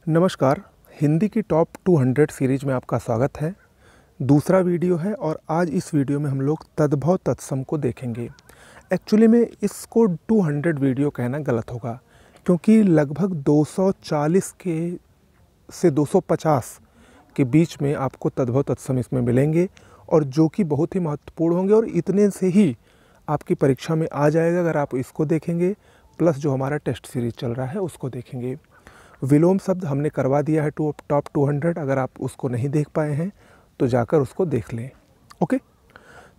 नमस्कार। हिंदी की top 200 series में आपका स्वागत है। दूसरा वीडियो है और आज इस वीडियो में हम लोग तद्भव तत्सम को देखेंगे। एक्चुअली में इसको 200 वीडियो कहना गलत होगा, क्योंकि लगभग 240 के से 250 के बीच में आपको तद्भव तत्सम इसमें मिलेंगे, और जो कि बहुत ही महत्वपूर्ण होंगे, और इतने से ही आपकी परीक्षा में आ जाएगा अगर आप इसको देखेंगे, प्लस जो हमारा टेस्ट सीरीज चल रहा है उसको देखेंगे। विलोम शब्द हमने करवा दिया है टॉप 200, अगर आप उसको नहीं देख पाए हैं तो जाकर उसको देख लें। ओके,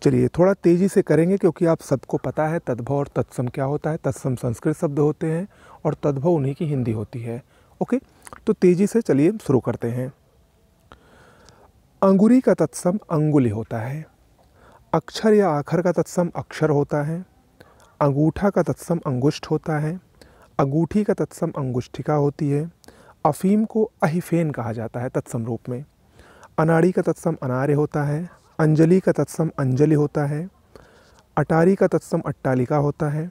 चलिए थोड़ा तेज़ी से करेंगे, क्योंकि आप सबको पता है तद्भव और तत्सम क्या होता है। तत्सम संस्कृत शब्द होते हैं और तद्भव उन्हीं की हिंदी होती है। ओके, तो तेज़ी से चलिए शुरू करते हैं। अंगुरी का तत्सम अंगुली होता है। अक्षर या आखर का तत्सम अक्षर होता है। अंगूठा का तत्सम अंगुष्ठ होता है। अंगूठी का तत्सम अंगुष्ठिका होती है। अफीम को अहिफेन कहा जाता है तत्सम रूप में। अनाड़ी का तत्सम अनार्य होता है। अंजलि का तत्सम अंजलि होता है। अटारी का तत्सम अट्टालिका होता है।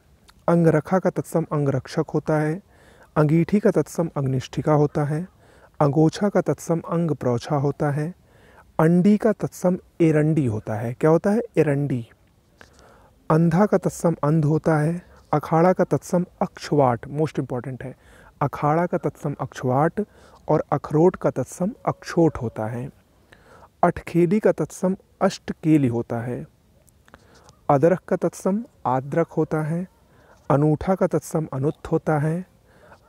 अंगरखा का तत्सम अंगरक्षक होता है। अंगीठी का तत्सम अग्निष्ठिका होता है। अंगोछा का तत्सम अंग प्रौछा होता है। अंडी का तत्सम एरंडी होता है। क्या होता है? एरंडी। अंधा का तत्सम अंध होता है। अखाड़ा का तत्सम अक्षवाट, मोस्ट इंपॉर्टेंट है। अखाड़ा का तत्सम अक्षवाट और अखरोट का तत्सम अक्षोट होता है। अठखेली का तत्सम अष्टकेली होता है। अदरक का तत्सम आद्रक होता है। अनूठा का तत्सम अनुत्थ होता है।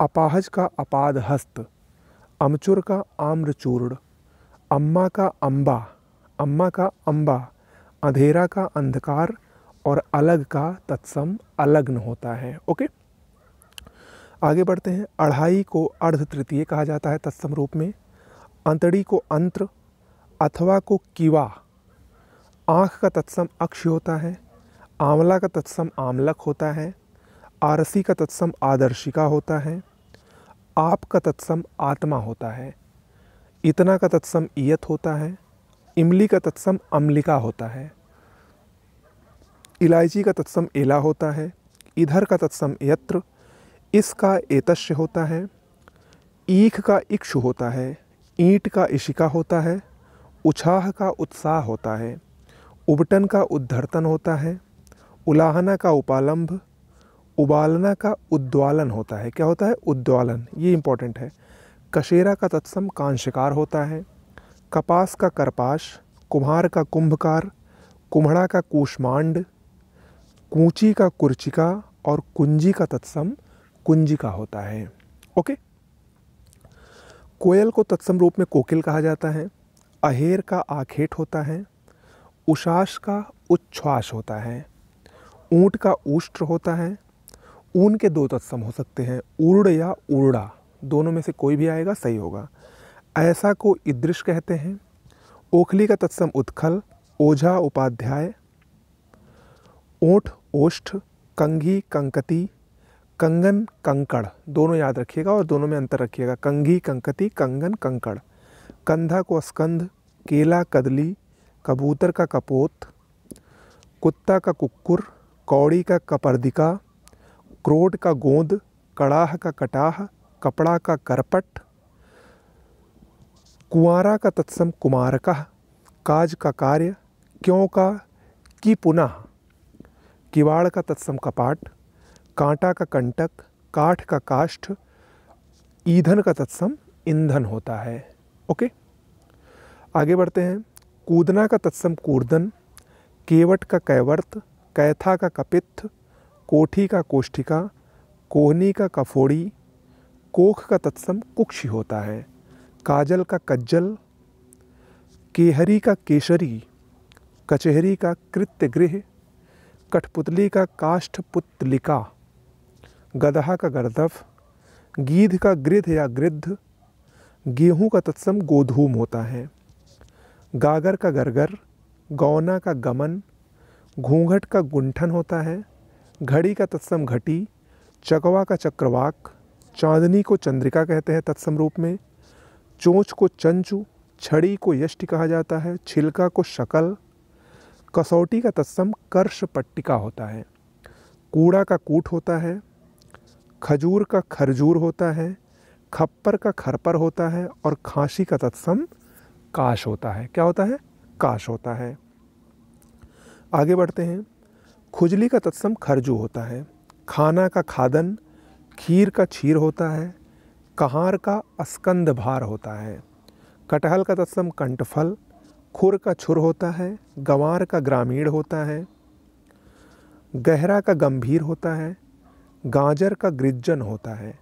अपाहज का अपादहस्त। अमचुर का आम्रचूर्ण। अम्मा का अम्बा, अम्मा का अम्बा। अंधेरा का अंधकार और अलग का तत्सम अलग्न होता है। ओके, आगे बढ़ते हैं। अढ़ाई को अर्ध तृतीय कहा जाता है तत्सम रूप में। अंतड़ी को अंत्र अथवा को किवा। आँख का तत्सम अक्ष होता है। आंवला का तत्सम आमलक होता है। आरसी का तत्सम आदर्शिका होता है। आप का तत्सम आत्मा होता है। इतना का तत्सम इयत होता है। इमली का तत्सम अम्लिका होता है। इलायची का तत्सम एला होता है। इधर का तत्सम यत्र। इसका एतस्य होता है। ईख का इक्षु होता है। ईंट का इशिका होता है। उछाह का उत्साह होता है। उबटन का उद्धर्तन होता है। उलाहना का उपालंभ। उबालना का उद्वालन होता है। क्या होता है? उद्वालन, ये इंपॉर्टेंट है। कशेरा का तत्सम कांशकार होता है। कपास का करपाश। कुम्हार का कुंभकार। कुम्हड़ा का कूष्मांड। कूंची का कुर्चिका और कुंजी का तत्सम कुंजिका होता है। ओके, कोयल को तत्सम रूप में कोकिल कहा जाता है। अहेर का आखेट होता है। उषास का उच्छ्वास होता है। ऊंट का ऊष्ट्र होता है। ऊन के दो तत्सम हो सकते हैं, ऊर्ड या ऊर्ड़ा, दोनों में से कोई भी आएगा सही होगा। ऐसा को ईदृश कहते हैं। ओखली का तत्सम उत्खल। ओझा उपाध्याय। ओठ ओष्ठ। कंघी कंकती। कंगन कंकड़, दोनों याद रखिएगा और दोनों में अंतर रखिएगा। कंघी कंकती, कंगन कंकड़। कंधा को स्कंध। केला कदली। कबूतर का कपोत। कुत्ता का कुक्कुर। कौड़ी का कपर्दिका। क्रोड का गोंद। कड़ाह का कटाह। कपड़ा का करपट। कुंवारा का तत्सम कुमारका। काज का कार्य। क्यों का कि पुनः। किवाड़ का तत्सम कपाट। कांटा का कंटक। काठ का काष्ठ। ईंधन का तत्सम ईंधन होता है। ओके, आगे बढ़ते हैं। कूदना का तत्सम कूर्दन। केवट का कैवर्त। कैथा का कपित्थ। कोठी का कोष्ठिका। कोहनी का कफोड़ी। कोख का तत्सम कुक्षी होता है। काजल का कज्जल। केहरी का केशरी। कचहरी का कृत्यगृह। कठपुतली का काष्ठपुतलिका। गदहा का गर्दफ। गीध का गृध या गृद्ध। गेहूं का तत्सम गोधूम होता है। गागर का गरगर। गौना का गमन। घूंघट का गुंठन होता है। घड़ी का तत्सम घटी। चकवा का चक्रवाक। चांदनी को चंद्रिका कहते हैं तत्सम रूप में। चोंच को चंचू। छड़ी को यष्टि कहा जाता है। छिलका को शकल। कसौटी का तत्सम कर्ष पट्टिका होता है। कूड़ा का कूट होता है। खजूर का खरजूर होता है। खप्पर का खरपर होता है और खांसी का तत्सम काश होता है। क्या होता है? काश होता है। आगे बढ़ते हैं। खुजली का तत्सम खरजू होता है। खाना का खादन, खीर का क्षीर होता है। कहार का अस्कंद भार होता है। कटहल का तत्सम कंठफल, खुर का छुर होता है। गंवार का ग्रामीण होता है। गहरा का गंभीर होता है। गाजर का गृज्जन होता है।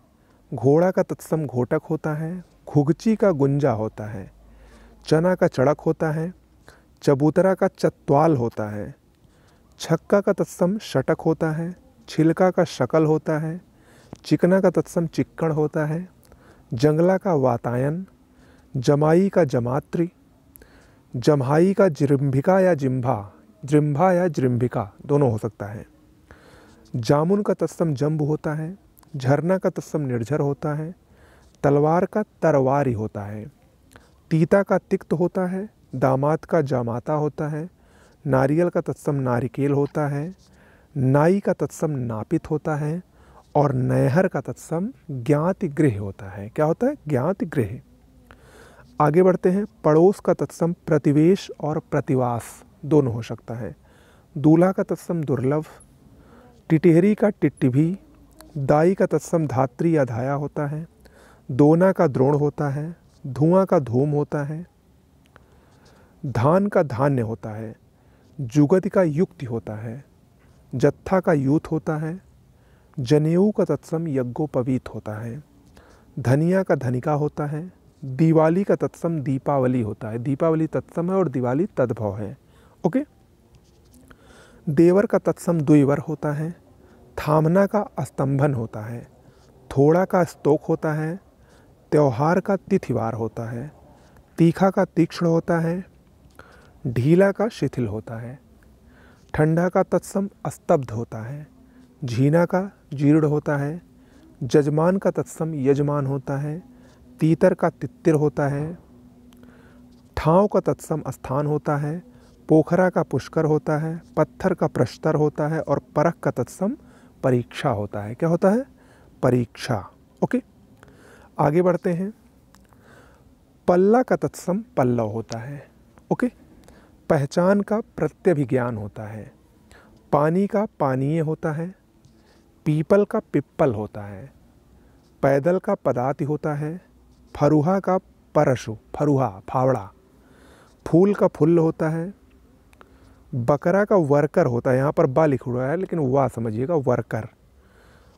घोड़ा का तत्सम घोटक होता है। घुघची का गुंजा होता है। चना का चड़क होता है। चबूतरा का चत्वाल होता है। छक्का का तत्सम शटक होता है। छिलका का शकल होता है। चिकना का तत्सम चिक्कड़ होता है। जंगला का वातायन, जमाई का जमात्री, जम्हाई का जिम्भिका या जिम्भा या जृम्भिका दोनों हो सकता है। जामुन का तत्सम जम्ब होता है। झरना का तत्सम निर्झर होता है। तलवार का तरवारी होता है। तीता का तिक्त होता है। दामाद का जामाता होता है। नारियल का तत्सम नारिकेल होता है। नाई का तत्सम नापित होता है। और नैहर का तत्सम ज्ञाति गृह होता है। क्या होता है? ज्ञाति गृह। आगे बढ़ते हैं। पड़ोस का तत्सम प्रतिवेश और प्रतिवास दोनों हो सकता है। दूल्हा का तत्सम दुर्लभ। टिटेहरी का टिट्टिभी। दाई का तत्सम धात्री या धाया होता है। दोना का द्रोण होता है। धुआं का धूम होता है। धान का धान्य होता है। जुगति का युक्ति होता है। जत्था का यूथ होता है। जनेऊ का तत्सम यज्ञोपवीत होता है। धनिया का धनिका होता है। दिवाली का तत्सम दीपावली होता है। दीपावली तत्सम है और दिवाली तद्भव है। ओके। देवर का तत्सम द्विवर होता है। थामना का अस्तंभन होता है। थोड़ा का स्तोक होता है। त्योहार का तिथिवार होता है। तीखा का तीक्ष्ण होता है। ढीला का शिथिल होता है। ठंडा का तत्सम अस्तब्ध होता है। झीना का जीर्ण होता है। जजमान का तत्सम यजमान होता है। तीतर का तित्तिर होता है। ठाव का तत्सम स्थान होता है। पोखरा का पुष्कर होता है। पत्थर का प्रस्तर होता है। और परख का तत्सम परीक्षा होता है। क्या होता है? परीक्षा। ओके। आगे बढ़ते हैं। पल्ला का तत्सम पल्लव होता है। ओके। पहचान का प्रत्यभिज्ञान होता है। पानी का पानीय होता है। पीपल का पिप्पल होता है। पैदल का पदाति होता है। फरुहा का परशु, फरुहा फावड़ा। फूल का फुल्ल होता है। बकरा का वर्कर होता है। यहाँ पर बा लिखा हुआ है लेकिन वाह समझिएगा, वर्कर।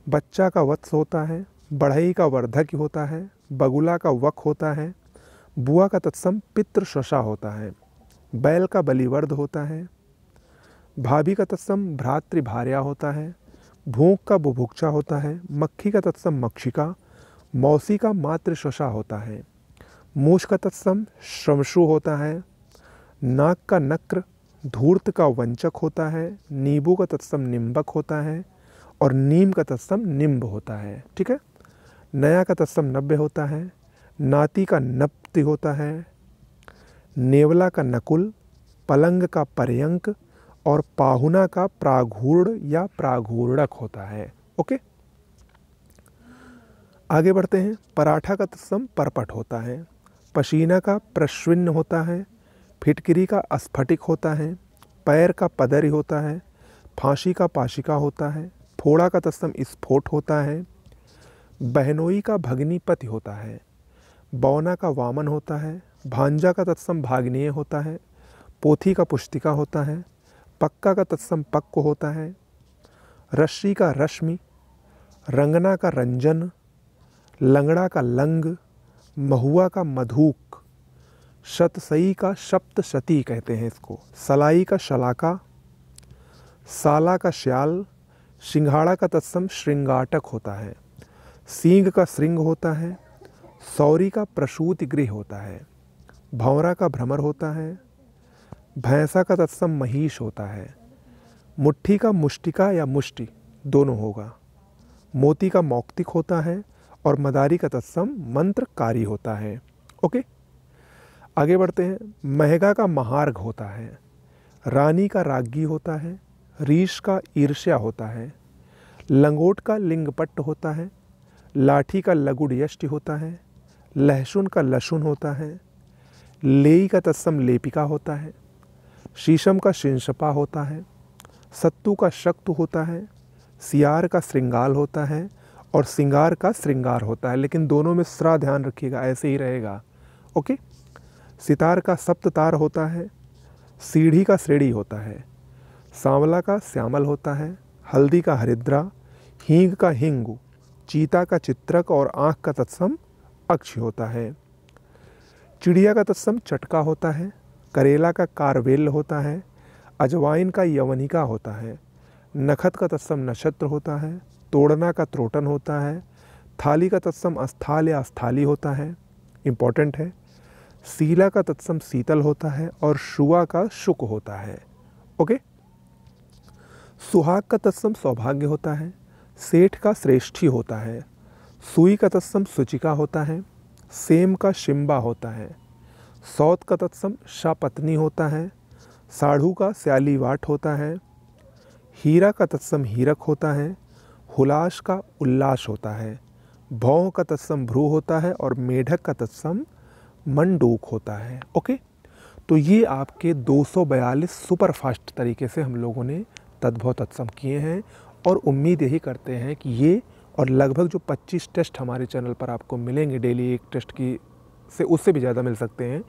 बच्चा का वत्स होता है। बढ़ई का वर्धक होता है। बगुला का वक होता है। बुआ का तत्सम पितृ शशा होता है। बैल का बलिवर्द होता है। भाभी का तत्सम भ्रातृभार्या होता है। भूख का बुभुक्षा होता है। मक्खी का तत्सम मक्षिका। मौसी का मातृशशा होता है। मूछ का तत्सम श्रमशु होता है। नाक का नक्र धूर्त का वंचक होता है। नींबू का तत्सम निम्बक होता है। और नीम का तत्सम निम्ब होता है। ठीक है। नया का तत्सम नब्य होता है। नाती का नप्ति होता है। नेवला का नकुल। पलंग का पर्यंक। और पाहुना का प्राघूर्ण या प्राघूर्णक होता है। ओके। आगे बढ़ते हैं। पराठा का तत्सम परपट होता है। पसीना का प्रश्विन्न होता है। फिटकिरी का अस्फटिक होता है। पैर का पदरी होता है। फांसी का पाशिका होता है। फोड़ा का तत्सम स्फोट होता है। बहनोई का भगनीपति होता है। बौना का वामन होता है। भांजा का तत्सम भाग्नेय होता है। पोथी का पुस्तिका होता है। पक्का का तत्सम पक्क होता है। रश्मि का रश्मि। रंगना का रंजन। लंगड़ा का लंग। महुआ का मधुक। शतसई का सप्तशती कहते हैं इसको। सलाई का शलाका। साला का श्याल। सिंघाड़ा का तत्सम श्रृंगाटक होता है। सींग का श्रृंग होता है। सौरी का प्रसूति गृह होता है। भंवरा का भ्रमर होता है। भैंसा का तत्सम महिष होता है। मुट्ठी का मुष्टिका या मुष्टि दोनों होगा। मोती का मौक्तिक होता है। और मदारी का तत्सम मंत्रकारी होता है। ओके। आगे बढ़ते हैं। महगा का महार्घ होता है। रानी का राज्ञी होता है। रीश का ईर्ष्या होता है। लंगोट का लिंगपट्ट होता है। लाठी का लघुड़ यष्टि होता है, लहसुन का लशुन होता है, लेई का तत्सम लेपिका होता है, शीशम का शिंशपा होता है, सत्तू का शक्तु होता है, सियार का श्रृंगाल होता है और सिंगार का श्रृंगार होता है। लेकिन दोनों में स्रा ध्यान रखिएगा, ऐसे ही रहेगा। ओके। सितार का सप्ततार होता है, सीढ़ी का श्रेणी होता है, सांवला का श्यामल होता है, हल्दी का हरिद्रा, हींग का हिंगु, चीता का चित्रक और आँख का तत्सम अक्षी होता है। चिड़िया का तत्सम चटका होता है, करेला का कारवेल होता है, अजवाइन का यवनिका होता है, नखत का तत्सम नक्षत्र होता है, तोड़ना का त्रोटन होता है, थाली का तत्सम अस्थाल या अस्थाली होता है, इम्पॉर्टेंट है। सीला का तत्सम शीतल होता है और शुआ का शुक होता है। ओके। सुहाग का तत्सम सौभाग्य होता है, सेठ का श्रेष्ठी होता है, सुई का तत्सम सुचिका होता है, सेम का शिम्बा होता है, सौत का तत्सम शापत्नी होता है, साढ़ू का स्यालीवाट होता है, हीरा का तत्सम हीरक होता है, हुलास का उल्लास होता है, भौं का तत्सम भ्रू होता है और मेढक का तत्सम मंडूक होता है। ओके। तो ये आपके 242 सुपर फास्ट तरीके से हम लोगों ने तद्भव तत्सम किए हैं और उम्मीद यही करते हैं कि ये और लगभग जो 25 टेस्ट हमारे चैनल पर आपको मिलेंगे डेली, एक टेस्ट की से उससे भी ज़्यादा मिल सकते हैं,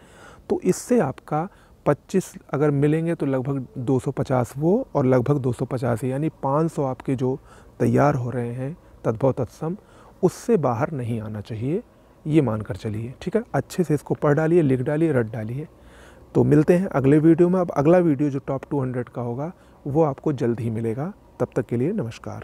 तो इससे आपका 25 अगर मिलेंगे तो लगभग 250 वो और लगभग 250 यानी 500 आपके जो तैयार हो रहे हैं तद्भव तत्सम, उससे बाहर नहीं आना चाहिए, ये मानकर चलिए। ठीक है, अच्छे से इसको पढ़ डालिए, लिख डालिए, रट डालिए। तो मिलते हैं अगले वीडियो में। अब अगला वीडियो जो टॉप 200 का होगा वो आपको जल्द ही मिलेगा। तब तक के लिए नमस्कार।